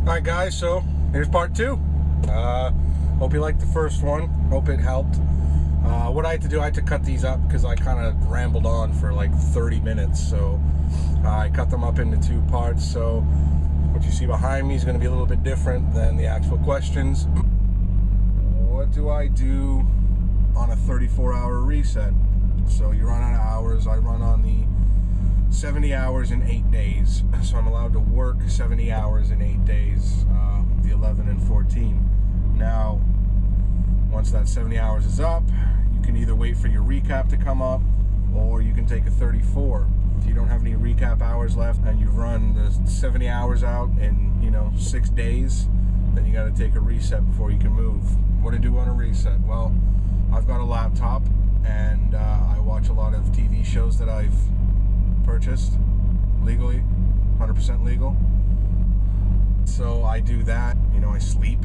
Alright guys, so here's part two. Hope you liked the first one. Hope it helped. What I had to do, I had to cut these up because I kind of rambled on for like 30 minutes. So I cut them up into two parts. So what you see behind me is going to be a little bit different than the actual questions. What do I do on a 34-hour reset? So you run out of hours. I run on the 70 hours in 8 days. So I'm allowed to work 70 hours in 8 days, the 11 and 14. Now, once that 70 hours is up, you can either wait for your recap to come up, or you can take a 34. If you don't have any recap hours left and you've run the 70 hours out in, 6 days, then you got to take a reset before you can move. What to do on a reset? Well, I've got a laptop and I watch a lot of TV shows that I've purchased legally, 100% legal. So I do that. I sleep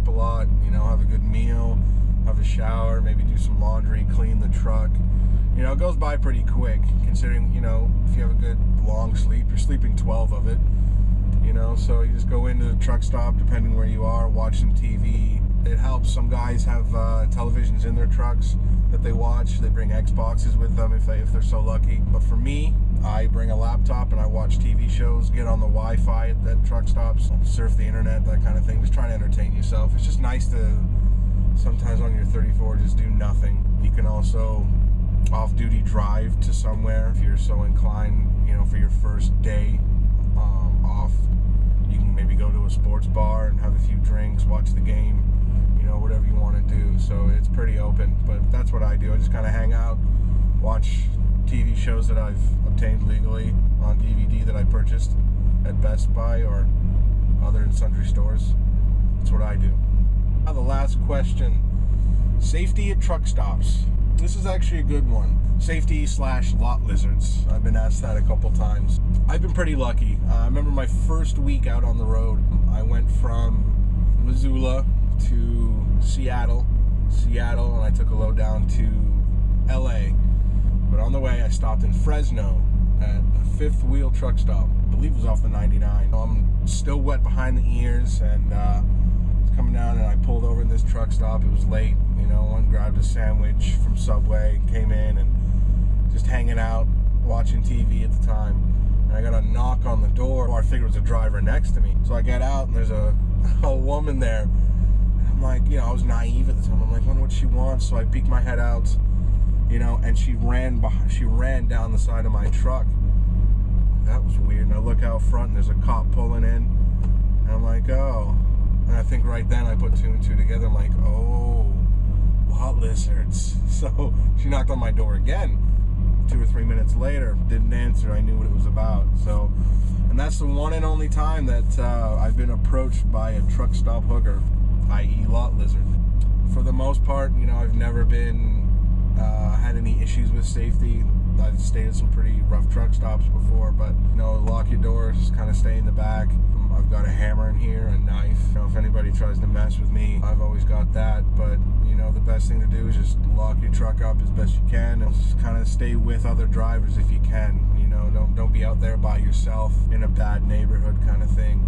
a lot, have a good meal, have a shower, maybe do some laundry, clean the truck. It goes by pretty quick, considering, if you have a good long sleep, you're sleeping 12 of it, so you just go into the truck stop, depending where you are, watch some TV. It helps. Some guys have televisions in their trucks that they watch. They bring Xboxes with them if they're so lucky. But for me, I bring a laptop and I watch TV shows, get on the Wi-Fi at truck stops, surf the internet, that kind of thing. Just trying to entertain yourself. It's just nice to sometimes on your 34 just do nothing. You can also off-duty drive to somewhere if you're so inclined, for your first day off. You can maybe go to a sports bar and have a few drinks, watch the game, whatever you want to do. So it's pretty open, but that's what I do. I just kind of hang out, watch TV shows that I've obtained legally on DVD that I purchased at Best Buy or other and sundry stores. That's what I do. Now the last question. Safety at truck stops. This is actually a good one. Safety / lot lizards. I've been asked that a couple times. I've been pretty lucky. I remember my first week out on the road. I went from Missoula to Seattle, and I took a load down to LA. But on the way, I stopped in Fresno at a Fifth Wheel truck stop. I believe it was off the 99. I'm still wet behind the ears, and coming down, and I pulled over in this truck stop. It was late, went and grabbed a sandwich from Subway, came in and just hanging out, watching TV at the time. And I got a knock on the door. I figured it was a driver next to me. So I get out and there's a woman there. And I'm like, I was naive at the time. I'm like, I wonder what she wants. So I peeked my head out, and she ran down the side of my truck. That was weird. And I look out front and there's a cop pulling in. And I'm like, oh. And I think right then I put two and two together. I'm like, oh, lot lizards. So she knocked on my door again 2 or 3 minutes later. Didn't answer. I knew what it was about. So, and that's the one and only time that I've been approached by a truck stop hooker, i.e. lot lizard. For the most part, I've never been had any issues with safety. I've stayed at some pretty rough truck stops before, but lock your doors, just kind of stay in the back. I've got a hammer in here, a knife. If anybody tries to mess with me, I've always got that. But the best thing to do is just lock your truck up as best you can, and just kind of stay with other drivers if you can. Don't be out there by yourself in a bad neighborhood kind of thing,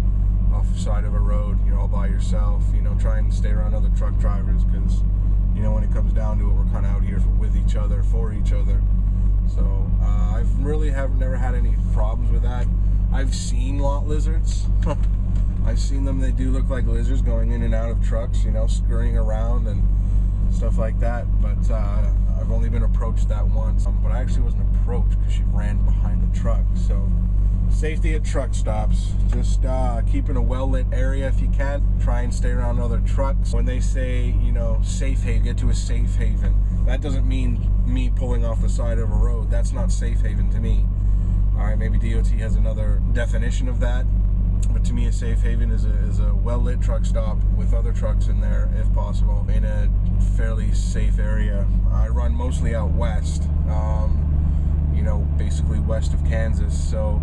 off the side of a road. You're all by yourself. Try and stay around other truck drivers, because when it comes down to it, we're kind of out here with each other, for each other. So I've really never had any problems with that. I've seen lot lizards. I've seen them. They do look like lizards going in and out of trucks, scurrying around and stuff like that. But I've only been approached that once. But I actually wasn't approached because she ran behind the truck. So safety at truck stops. Just keep in a well-lit area if you can. Try and stay around other trucks. When they say, safe haven, get to a safe haven. That doesn't mean me pulling off the side of a road. That's not safe haven to me. Alright, maybe DOT has another definition of that. But to me, a safe haven is a well-lit truck stop with other trucks in there, if possible, in a fairly safe area. I run mostly out west, basically west of Kansas, so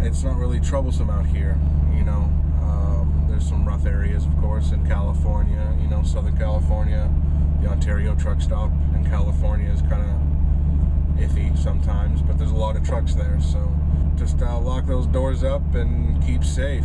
it's not really troublesome out here. There's some rough areas, of course, in California, Southern California. The Ontario truck stop in California is kind of iffy sometimes, but there's a lot of trucks there, so Just lock those doors up and keep safe.